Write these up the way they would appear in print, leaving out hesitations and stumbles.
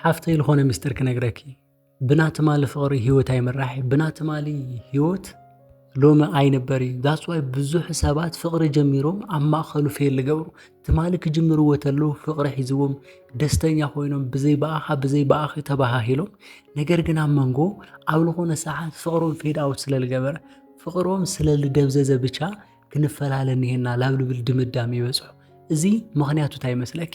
حفتي لخونه مستر كنغركي بنات مال فقري هيوت اي مراحي بنات مالي هيوت لوما اي نبري ذاتس واي بزو حسابات فقري جميروم اما خلو في اللي قبرو تمالك جمرو وتلو فقري حيزوم دستنيا خوينم بزي باخي تباهيلو ነገር ግን አመንጎ አብሎ ሆነ ሰዓት ፍቅሩን ፌድ አውት ስለልገበረ ፍቅሩም ስለልደብዘዘ ብቻ ክንፈላለን ይሄና ላብልብል ድምዳም ይበጽሑ እዚ ምክንያቱ ታይመስለኪ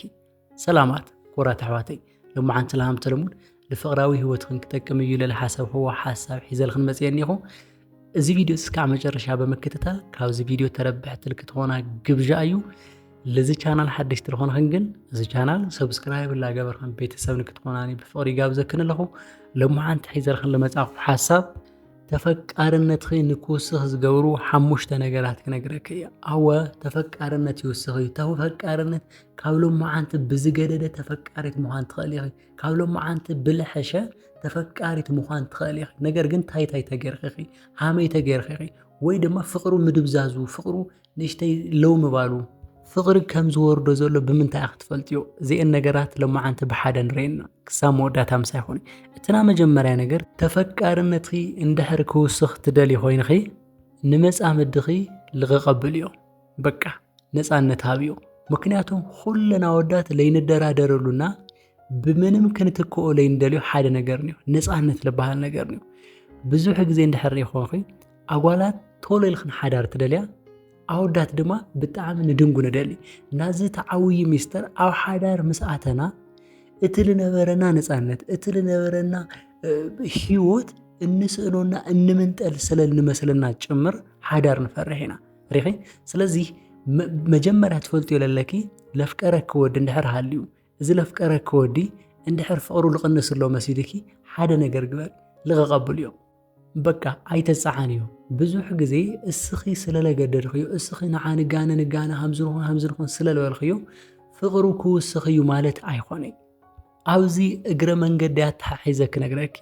ሰላማት ኮራት አሕዋተይ ለማዓንት ለሃም ተለሙን ለፍቅራዊ ህይወት ክንጠቀም እዩ ለሐሳብ هو ሐሳብ ሒዘልክን መጽየኒኹ እዚ ቪዲዮ እስከ መጨረሻ በመከታተል ካብዚ ቪዲዮ ተረብሕት ልክትሆና ግብዣ እዩ ለዚ ቻናል ሓድሽ ትልኾንክን ግን እዚ ቻናል ሰብስክራይብ ላገበርክን ቤተሰብ ንክትሆናኒ ብፍቅሪ ጋብዘክን ኣለኹ ለማዓንት ሒዘልክን ለመጻፍ ሐሳብ ተፈቃርነት ንኩስህ ዝገብሩ ሓሙሽተ ነገራት ክነግረክ እያ ኣወ ተፈቃርነት ይውስኽ ተፈቃርነት ካብሎም ማዓንት ብዝገደደ ተፈቃሪት ምዃን ትኽእል ኢኺ ካብሎም ማዓንት ብልሐሸ ተፈቃሪት ምዃን ትኽእል ኢኺ ነገር ግን ታይታይ ተገርኺ ሃመይ ተገርኺ ወይ ድማ ፍቅሩ ምድብዛዙ ፍቅሩ ንሽተይ ለው ምባሉ ፍቅሪ ከም ዝወርዶ ዘሎ ብምንታይ ክትፈልጥዮ እዚአን ነገራት ለማዓንት ብሓደ ንረይና ክሳብ መወዳእታ ምሳይኾን እትና መጀመርያ ነገር ተፈቃርነት እንድሕር ክውስኽ ትደሊ ኮይንኺ ንመጻምድኺ ልቕቐብል እዮ በቃ ነፃነት ሃብዮ ምክንያቱም ኩልና ወዳት ለይንደራደረሉና ብምንም ክንትክኦ ለይንደልዮ ሓደ ነገር ነው ነፃነት ልበሃል ነገር ነው ብዙሕ ግዜ እንድሕር ይኾንኺ ኣጓላት ቶሎ ኢልክን ሓዳር ትደልያ ኣወዳት ድማ ብጣዕሚ ንድንጉ ንደሊ ናዚ ተዓውይ ሚስጥር ኣብ ሓዳር ምስኣተና እቲ ልነበረና ነፃነት እቲ ልነበረና ህይወት እንስእኖና እንምንጠል ስለልንመስለና ጭምር ሓዳር ንፈርሕ ኢና ሪኺ ስለዚ መጀመርያ ትፈልጥዮ ለለኪ ለፍቀረክ ወዲ እንድሕር ሃልዩ እዚ ለፍቀረክ ወዲ እንድሕር ፍቅሩ ልቕንስሎ መሲልኪ ሓደ ነገር ግበር ልቕቐብል እዮ በቃ ኣይተጻዓንዮ ብዙሕ ግዜ እስኺ ስለለገደድኽዮ እስኺ ንዓንጋነ ሃምዝንኹን ስለልበልኽዮ ፍቅሩ ክውስኽዩ ማለት ኣይኾነይ ኣብዚ እግረ መንገዲ ኣተሓሒዘ ክነግረኪ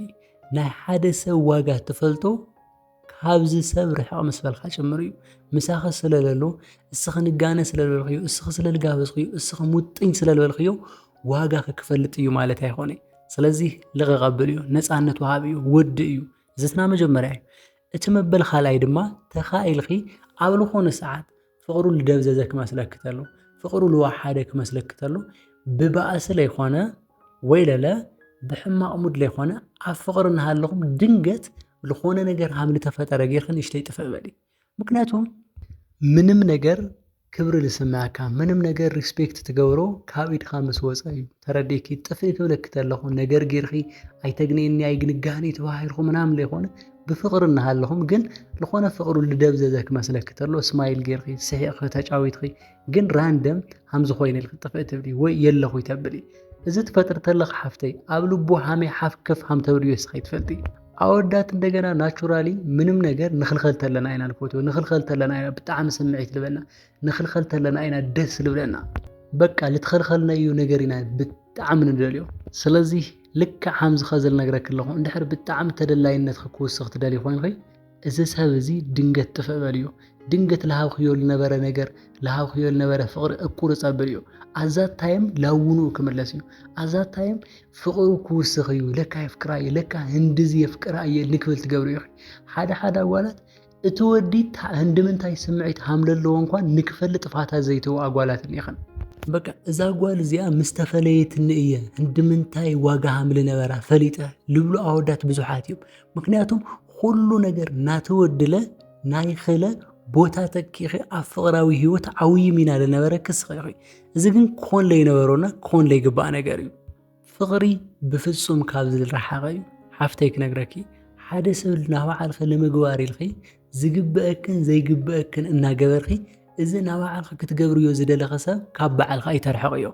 ናይ ሓደ ሰብ ዋጋ ትፈልጦ ካብዚ ሰብ ርሕቕ ምስ በልካ ጭምር እዩ ምሳኺ ስለለሎ እስኺ ንጋነ ስለልበልኽዮ እስኺ ስለልጋበዝኽዮ እስኺ ሙጥኝ ስለልበልኽዮ ዋጋ ክፈልጥ እዩ ማለት ኣይኾነይ ስለዚ ልቕቐብል እዩ ነፃነት ወሃብ እዩ ውድ እዩ ዝትና መጀመርያ እቲ መበል ካልኣይ ድማ ተኻኢልኺ ኣብ ልኾነ ሰዓት ፍቅሩ ልደብዘዘ ክመስለክ ተሎ ፍቅሩ ልዋሓደ ክመስለክ ተሎ ብባእሲ ለይኾነ ወይ ለለ ብሕማቕ ሙድ ለይኾነ ኣብ ፍቅሪ እናሃለኹም ድንገት ልኾነ ነገር ሃምሊ ተፈጠረ ጌርክን ንሽተይ ጥፍእ በሊ ምክንያቱም ምንም ነገር ክብሪ ልስምዓካ ምንም ነገር ሪስፔክት ትገብሮ ካብ ኢድካ ምስ ወፀ እዩ ተረዲእኪ ጥፍእ ክብለክ ተለኹ ነገር ጌርኺ ኣይተግነየኒ ኣይግንጋኒ ተባሂልኹ ምናምን ለይኾነ ብፍቅሪ እናሃለኹም ግን ልኾነ ፍቅሩ ልደብዘዘ ክመስለክ ተሎ ስማይል ጌርኺ ስሒቕኺ ተጫዊትኺ ግን ራንደም ሃምዚ ኮይነ ኢልክ ጥፍእ ትብሊ ወይ የለኹ ይተብሊ እዚ ትፈጥር ተለኽ ሓፍተይ ኣብ ልቡ ሃመይ ሓፍከፍ ሃም ተብልዮ እስኸ ይትፈልጢ ኣወዳት እንደገና ናቹራሊ ምንም ነገር ንኽልኸል ተለና ኢና ንፎቶ ንኽልኸል ተለና ኢና ብጣዕሚ ስምዒት ልበና ንኽልኸል ተለና ኢና ደስ ልብለና በቃ ልትኸልኸልናዩ ነገር ኢና ብጣዕሚ ንደልዮ ስለዚ ልክዕ ሃምዚ ኸዘል ነግረክ ኣለኹ እንድሕር ብጣዕሚ ተደላይነት ክውስኽ ትደሊ ኮይንኺ እዚ ሰብ እዚ ድንገት ጥፍእ በልዮ ድንገት ልሃብክዮ ልነበረ ነገር ልሃብክዮ ልነበረ ፍቅሪ እኩር ፀብል እዩ ኣዛት ታይም ላውኑ ክምለስ እዩ ኣዛት ታይም ፍቅሩ ክውስኽ እዩ ለካ ይፍቅራ እየ ለካ ህንድዚ የፍቅራ እየ ንክብል ትገብሩ እዩ ሓደ ኣጓላት እቲ ወዲ ህንድምንታይ ስምዒት ሃምለለዎ እንኳን ንክፈል ጥፋታ ዘይተው ኣጓላትን ይኽን በቃ እዛ ጓል እዚኣ ምስተፈለየትኒ እየ ህንድምንታይ ዋጋ ሃምል ነበራ ፈሊጠ ልብሉ ኣወዳት ብዙሓት እዮም ምክንያቱም ኩሉ ነገር ናተወድለ ናይ ኽለ ቦታ ተኪኺ ኣብ ፍቅራዊ ህይወት ዓውይ ሚና ለነበረ ክስኺ እዚ ግን ክኾን ለይነበሮና ክኾን ለይግባእ ነገር እዩ ፍቅሪ ብፍጹም ካብ ዝረሓቐ እዩ ሓፍተይ ክነግረኪ ሓደ ሰብ ናባዓልኸ ለምግባር ኢልኺ ዝግበአክን ዘይግበአክን እናገበርኺ እዚ ናባዓልኸ ክትገብርዮ ዝደለኸ ሰብ ካብ በዓልኻ ይተርሕቕ እዮ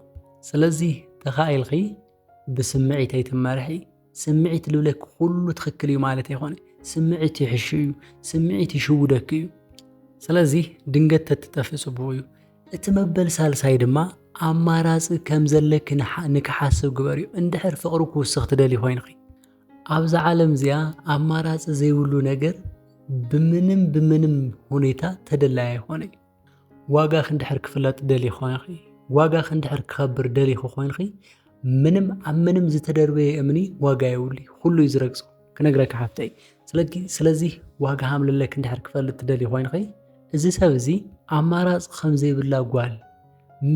ስለዚ ተኻኢልኺ ብስምዒት ኣይትመርሒ ስምዒት ልብለክ ኩሉ ትኽክል እዩ ማለት ኣይኮነ ስምዒት ይሕሽ እዩ ስምዒት ይሽውደክ እዩ ስለዚ ድንገት ተትጠፍእ ጽቡቕ እዩ እቲ መበል ሳልሳይ ድማ ኣማራፂ ከም ዘለክ ንክሓስብ ግበር እዩ እንድሕር ፍቅሩ ክውስኽ ትደሊ ኮይንኺ ኣብዛ ዓለም እዚኣ ኣማራፂ ዘይብሉ ነገር ብምንም ሁኔታ ተደላይ ኣይኮነይ ዋጋ ክንድሕር ክፍለጥ ደሊ ኮይንኺ ዋጋ ክንድሕር ክኸብር ደሊ ኮይንኺ ምንም ዝተደርበየ እምኒ ዋጋ የውሊ ኩሉ ይዝረግጾ ክነግረካ ሓፍተይ ስለዚ ዋጋ ሃምለለክ እንድሕር ክፈልጥ ትደሊ ኮይንኺ እዚ ሰብ እዚ ኣማራፂ ከምዘይብላ ጓል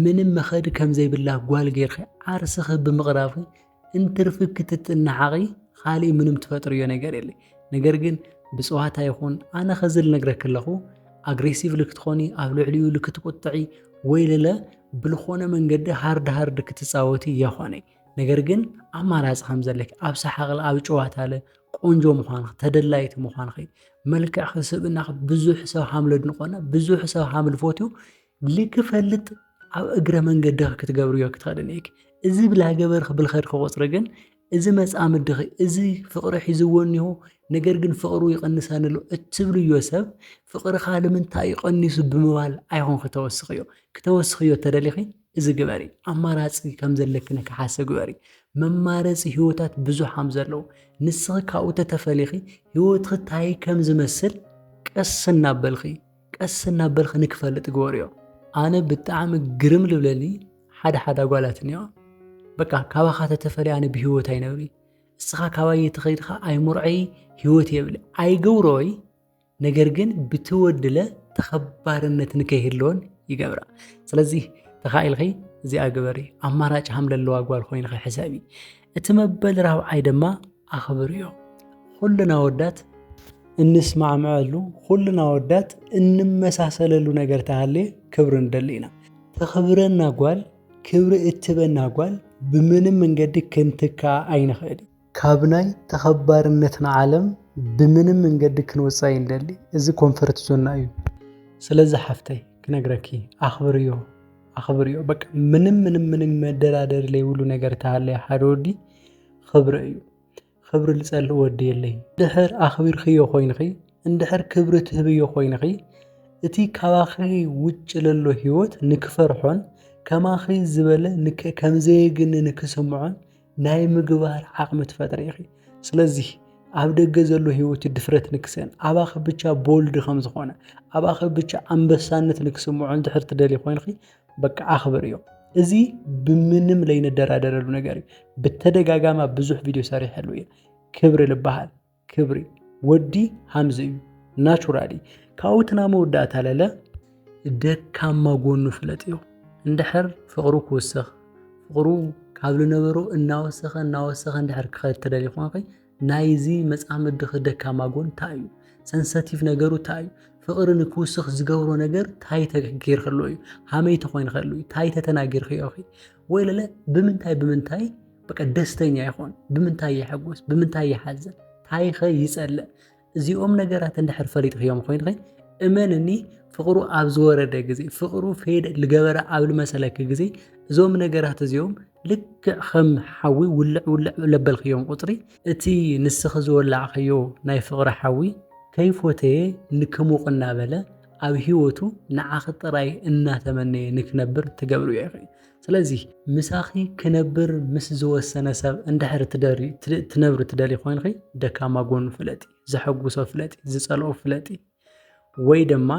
ምንም መኸዲ ከምዘይብላ ጓል ጌርኺ ዓርስኺ ብምቕራብኺ እንትርፊ ክትጥናሓቂ ካሊእ ምንም ትፈጥርዮ ነገር የለ ነገር ግን ብፅዋታ ይኹን ኣነ ኸዝል ነግረክ ኣለኹ ኣግሬሲቭ ልክትኾኒ ኣብ ልዕሊኡ ልክትቁጥዒ ወይ ለለ ብልኾነ መንገዲ ሃርድ ክትፃወቲ የኾነ ነገር ግን ኣማራፂ ከም ዘለክ ኣብ ሰሓቕለ ኣብ ጨዋታለ ቆንጆ ምዃንኺ ተደላይቲ ምዃንኺ መልክዕኺ ስብእናኺ ብዙሕ ሰብ ሓምለድ ንኾና ብዙሕ ሰብ ሓምል ፎትዩ ልክፈልጥ ኣብ እግረ መንገድኺ ክትገብርዮ ክትኸድን እየክ እዚ ብላ ገበርኺ ብልኸድኪ ቁፅሪ ግን እዚ መፃምድኺ እዚ ፍቕሪ ሒዝዎ እኒሆ ነገር ግን ፍቕሩ ይቐንሰንሎ እትብልዮ ሰብ ፍቕርኻ ንምንታይ ይቐኒሱ ብምባል ኣይኹን ክተወስኽዮ ተደሊኺ እዚ ግበሪ ኣማራፂ ከም ዘለክነ ክሓስብ ግበሪ መማረፂ ህይወታት ብዙሕ ከም ዘለዉ ንስኺ ካብኡ ተተፈሊኺ ህይወትኺ ታይ ከም ዝመስል ቀስ እናበልኺ ንክፈልጥ ግበርዮ ኣነ ብጣዕሚ ግርም ልብለኒ ሓደ ጓላት እኒኦ በቃ ካባኻ ተተፈለየ ኣነ ብህይወት ኣይነብሪ እስኻ ካባየ ተኸይድኻ ኣይሙርዐይ ህይወት የብል ኣይገብሮይ ነገር ግን ብትወድለ ተኸባርነት ንከይህልዎን ይገብራ ስለዚ ተኻኢልኺ እዚኣ ግበሪ ኣማራጭ ሃምለለዋ ጓል ኮይንኺ ሕሰቢ እቲ መበል ራብዓይ ድማ ኣኽብርዮ ኩልና ወዳት እንስማዕምዐሉ ኩልና ወዳት እንመሳሰለሉ ነገር ተሃልየ ክብሪ ንደሊ ኢና ተኽብረና ጓል ክብሪ እትበና ጓል ብምንም መንገዲ ክንትካ ኣይንኽእል ካብ ናይ ተኸባርነትና ዓለም ብምንም መንገዲ ክንወፃይ እንደሊ እዚ ኮንፈርት ዞና እዩ ስለዚ ሓፍተይ ክነግረኪ ኣኽብርዮ በቃ ምንም መደራደሪ ዘይብሉ ነገር ተሃለየ ሓደ ወዲ ክብሪ እዩ ክብሪ ልፀልእ ወዲ የለይ ድሕር ኣኽቢርክዮ ኮይንኺ እንድሕር ክብሪ ትህብዮ ኮይንኺ እቲ ካባኺ ውጭ ለሎ ህይወት ንክፈርሖን ከማኺ ዝበለ ከምዘየግን ንክስምዖን ናይ ምግባር ዓቕሚ ትፈጥሪ ኢኺ ስለዚ ኣብ ደገ ዘሎ ህይወት ድፍረት ንክስን ኣባኺ ብቻ ቦልድ ከም ዝኾነ ኣባኺ ብቻ ኣንበሳነት ንክስምዖ እንድሕር ትደሊ ኮይንኺ በቃ ኣኽብርዮ እዚ ብምንም ለይነደራደረሉ ነገር እዩ ብተደጋጋማ ብዙሕ ቪድዮ ሰሪሐሉ እየ ክብሪ ልበሃል ክብሪ ወዲ ሃምዚ እዩ ናቹራሊ ካብኡ ትና መወዳእታ ለለ ደካማ ጎኑ ፍለጥዮ እንድሕር ፍቕሩ ክውስኽ ፍቕሩ ካብ ዝነበሮ እናወሰኸ እንድሕር ክኸድ ትደሊ ኮይንኺ ናይዚ መፃምድኺ ደካማ ጎን እንታይ እዩ ሰንሰቲቭ ነገሩ እንታይ እዩ ፍቕሪ ንክውስኽ ዝገብሮ ነገር ታይ ተገይር ከሎ እዩ ሃመይቲ ኮይን ከሎ እዩ ታይ ተተናጊርክዮ ኺ ወይ ለለ ብምንታይ በቃ ደስተኛ ይኾን ብምንታይ ይሐጎስ ብምንታይ ይሓዘን ታይኸ ይጸልእ እዚኦም ነገራት እንድሕር ፈሊጥክዮም ኮይንኺ እመንኒ ፍቕሩ ኣብ ዝወረደ ግዜ ፍቕሩ ፌድ ልገበረ ኣብ ልመሰለክ ግዜ እዞም ነገራት እዚኦም ልክዕ ከም ሓዊ ውልዕ ለበልክዮም ቁፅሪ እቲ ንስኺ ዝወላዕኽዮ ናይ ፍቕሪ ሓዊ ከይፎተየ ንክሙቕ እናበለ ኣብ ህይወቱ ንዓኺ ጥራይ እናተመነየ ንክነብር ትገብሩ እየ ስለዚ ምሳኺ ክነብር ምስ ዝወሰነ ሰብ እንድሕር ትነብሪ ትደሊ ኮይንኺ ደካማ ጎኑ ፍለጢ ዘሐጉሶ ፍለጢ ዝጸልኦ ፍለጢ ወይ ድማ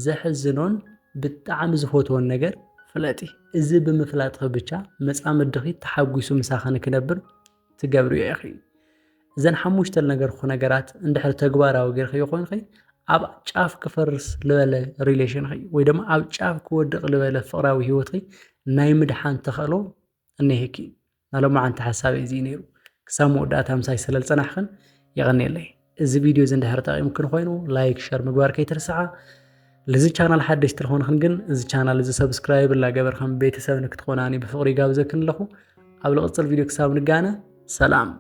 ዘሕዝኖን ብጣዕሚ ዝፈትዎን ነገር ፍለጢ እዚ ብምፍላጥኺ ብቻ መፃምድኺ ተሓጒሱ ምሳኺ ንክነብር ትገብሩ እየ እዘን ሓሙሽተ ነገርኩ ነገራት እንድሕር ተግባራዊ ጌርክዮ ኮይንኺ ኣብ ጫፍ ክፈርስ ልበለ ሪሌሽንኺ ወይ ድማ ኣብ ጫፍ ክወድቕ ልበለ ፍቕራዊ ህይወትኺ ናይ ምድሓን ተኽእሎ እኒሄኪ ናሎማዓንቲ ሓሳብ እዚ ነይሩ ክሳብ መወዳእታ ምሳይ ስለል ፀናሕኽን ይቐኒየለይ እዚ ቪድዮ እዚ እንድሕር ጠቒምክን ኮይኑ ላይክ ሸር ምግባር ከይትርስዓ ለዚ ቻናል ሓደሽቲ ትኾንክን ግን እዚ ቻናል እዚ ሰብስክራይብ ላገበርክን ቤተሰብ ንክትኾናኒ ብፍቕሪ ጋብዘክን ኣለኹ ኣብ ልቕፅል ቪድዮ ክሳብ ንጋነ ሰላም